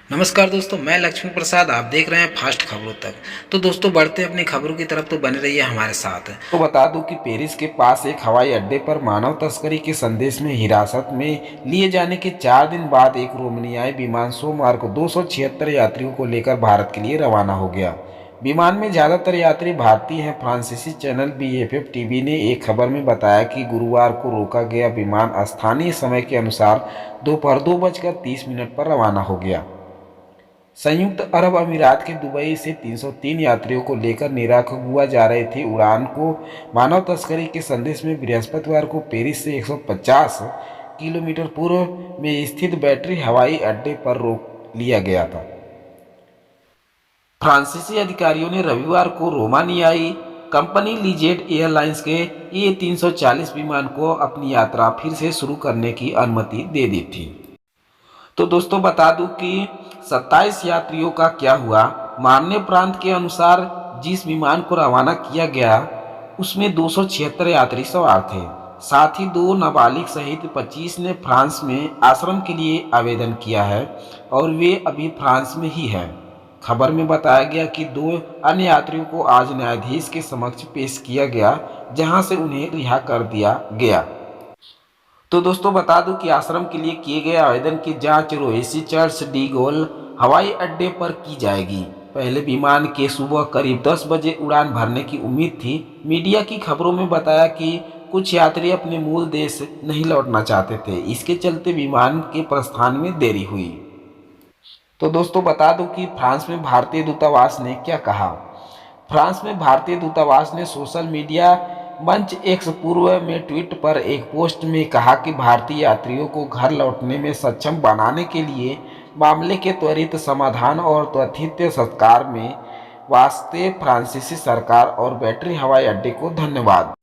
नमस्कार दोस्तों, मैं लक्ष्मी प्रसाद। आप देख रहे हैं फास्ट खबरों तक। तो दोस्तों, बढ़ते अपनी खबरों की तरफ, तो बने रहिए हमारे साथ। तो बता दूं कि पेरिस के पास एक हवाई अड्डे पर मानव तस्करी के संदेश में हिरासत में लिए जाने के 4 दिन बाद एक रोमानियाई विमान सोमवार को 276 यात्रियों को लेकर भारत के लिए रवाना हो गया। विमान में ज्यादातर यात्री भारतीय हैं। फ्रांसीसी चैनल बीएफएफ टीवी ने एक खबर में बताया कि गुरुवार को रोका गया विमान स्थानीय समय के अनुसार दोपहर 2:30 पर रवाना हो गया। संयुक्त अरब अमीरात के दुबई से 303 यात्रियों को लेकर निकारागुआ जा रही थी। उड़ान को मानव तस्करी के संदेश में बृहस्पतिवार को पेरिस से 150 किलोमीटर पूर्व में स्थित बैटरी हवाई अड्डे पर रोक लिया गया था। फ्रांसीसी अधिकारियों ने रविवार को रोमानियाई कंपनी लीजेट एयरलाइंस के ए340 विमान को अपनी यात्रा फिर से शुरू करने की अनुमति दे दी थी। तो दोस्तों, बता दूं कि 27 यात्रियों का क्या हुआ। मान्य प्रांत के अनुसार जिस विमान को रवाना किया गया उसमें 276 यात्री सवार थे। साथ ही 2 नाबालिग सहित 25 ने फ्रांस में आश्रम के लिए आवेदन किया है और वे अभी फ्रांस में ही हैं। खबर में बताया गया कि 2 अन्य यात्रियों को आज न्यायाधीश के समक्ष पेश किया गया, जहां से उन्हें रिहा कर दिया गया। तो दोस्तों, बता दूं कि आश्रम के लिए किए गए आवेदन की जांच रोएसी चर्च डी गोल हवाई अड्डे पर की जाएगी। पहले विमान के सुबह करीब 10 बजे उड़ान भरने की उम्मीद थी। मीडिया की खबरों में बताया कि कुछ यात्री अपने मूल देश नहीं लौटना चाहते थे। इसके चलते विमान के प्रस्थान में देरी हुई। तो दोस्तों, बता दूं कि फ्रांस में भारतीय दूतावास ने क्या कहा। फ्रांस में भारतीय दूतावास ने सोशल मीडिया मंच एक्स पूर्व में ट्वीट पर एक पोस्ट में कहा कि भारतीय यात्रियों को घर लौटने में सक्षम बनाने के लिए मामले के त्वरित समाधान और त्वरित संस्कार में वास्ते फ्रांसीसी सरकार और बैटरी हवाई अड्डे को धन्यवाद।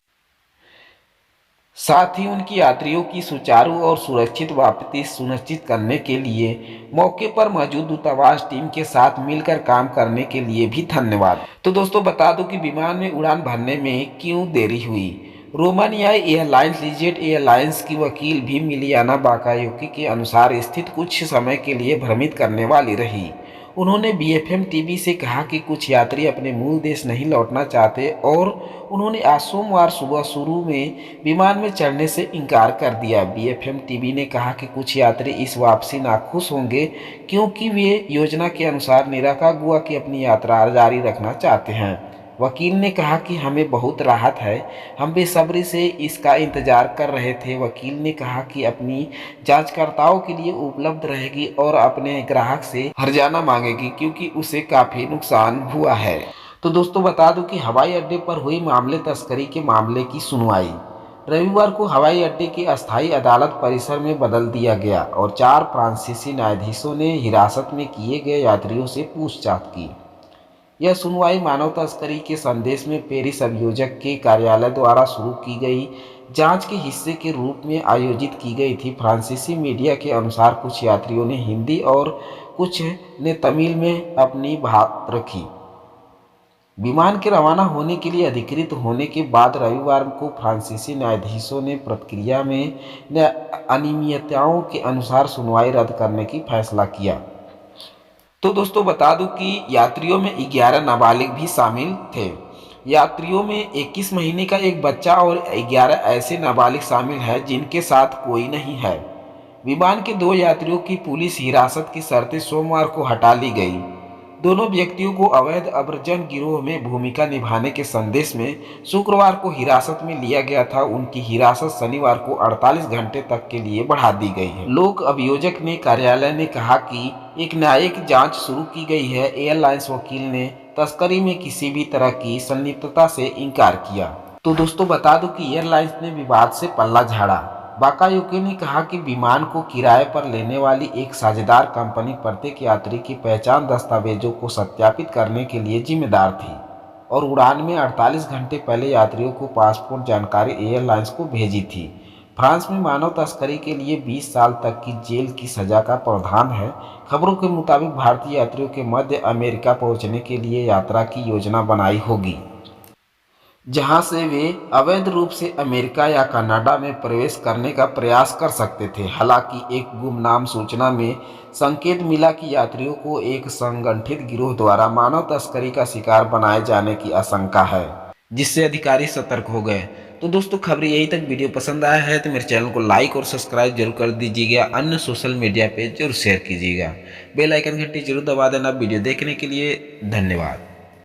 साथ ही उनकी यात्रियों की सुचारू और सुरक्षित वापसी सुनिश्चित करने के लिए मौके पर मौजूद दूतावास टीम के साथ मिलकर काम करने के लिए भी धन्यवाद। तो दोस्तों, बता दूं कि विमान में उड़ान भरने में क्यों देरी हुई। रोमानियाई एयरलाइंस लीजेट एयरलाइंस की वकील भी मिलियाना बाकायोकी के अनुसार स्थिति कुछ समय के लिए भ्रमित करने वाली रही। उन्होंने बीएफएम टीवी से कहा कि कुछ यात्री अपने मूल देश नहीं लौटना चाहते और उन्होंने आज सोमवार सुबह शुरू में विमान में चढ़ने से इनकार कर दिया। बीएफएम टीवी ने कहा कि कुछ यात्री इस वापसी नाखुश होंगे क्योंकि वे योजना के अनुसार निकारागुआ की अपनी यात्रा जारी रखना चाहते हैं। वकील ने कहा कि हमें बहुत राहत है, हम बेसब्री से इसका इंतजार कर रहे थे। वकील ने कहा कि अपनी जांचकर्ताओं के लिए उपलब्ध रहेगी और अपने ग्राहक से हर्जाना मांगेगी क्योंकि उसे काफ़ी नुकसान हुआ है। तो दोस्तों, बता दूं कि हवाई अड्डे पर हुई मामले तस्करी के मामले की सुनवाई रविवार को हवाई अड्डे की अस्थायी अदालत परिसर में बदल दिया गया और 4 फ्रांसीसी न्यायाधीशों ने हिरासत में किए गए यात्रियों से पूछताछ की। यह सुनवाई मानव तस्करी के संदेश में पेरिस अभियोजक के कार्यालय द्वारा शुरू की गई जांच के हिस्से के रूप में आयोजित की गई थी। फ्रांसीसी मीडिया के अनुसार कुछ यात्रियों ने हिंदी और कुछ ने तमिल में अपनी बात रखी। विमान के रवाना होने के लिए अधिकृत होने के बाद रविवार को फ्रांसीसी न्यायाधीशों ने प्रक्रिया में अनियमितताओं के अनुसार सुनवाई रद्द करने की फैसला किया। तो दोस्तों, बता दूं कि यात्रियों में 11 नाबालिग भी शामिल थे। यात्रियों में 21 महीने का एक बच्चा और 11 ऐसे नाबालिग शामिल हैं जिनके साथ कोई नहीं है। विमान के 2 यात्रियों की पुलिस हिरासत की शर्तें सोमवार को हटा ली गई। दोनों व्यक्तियों को अवैध अव्रजन गिरोह में भूमिका निभाने के संदेश में शुक्रवार को हिरासत में लिया गया था। उनकी हिरासत शनिवार को 48 घंटे तक के लिए बढ़ा दी गई है। लोक अभियोजक ने कार्यालय ने कहा कि एक न्यायिक जांच शुरू की गई है। एयरलाइंस वकील ने तस्करी में किसी भी तरह की संलिप्तता से इनकार किया। तो दोस्तों, बता दूं कि एयरलाइंस ने विवाद से पल्ला झाड़ा। बाकायोकी ने कहा कि विमान को किराए पर लेने वाली एक साझेदार कंपनी प्रत्येक यात्री की पहचान दस्तावेजों को सत्यापित करने के लिए जिम्मेदार थी और उड़ान में 48 घंटे पहले यात्रियों को पासपोर्ट जानकारी एयरलाइंस को भेजी थी। फ्रांस में मानव तस्करी के लिए 20 साल तक की जेल की सजा का प्रावधान है। खबरों के मुताबिक भारतीय यात्रियों के मध्य अमेरिका पहुंचने के लिए यात्रा की योजना बनाई होगी। जहां से वे अवैध रूप से अमेरिका या कनाडा में प्रवेश करने का प्रयास कर सकते थे। हालांकि एक गुमनाम सूचना में संकेत मिला कि यात्रियों को एक संगठित गिरोह द्वारा मानव तस्करी का शिकार बनाए जाने की आशंका है, जिससे अधिकारी सतर्क हो गए। तो दोस्तों खबर यही तक। वीडियो पसंद आया है तो मेरे चैनल को लाइक और सब्सक्राइब जरूर कर दीजिएगा। अन्य सोशल मीडिया पे जरूर शेयर कीजिएगा। बेल आइकन घंटी जरूर दबा देना। वीडियो देखने के लिए धन्यवाद।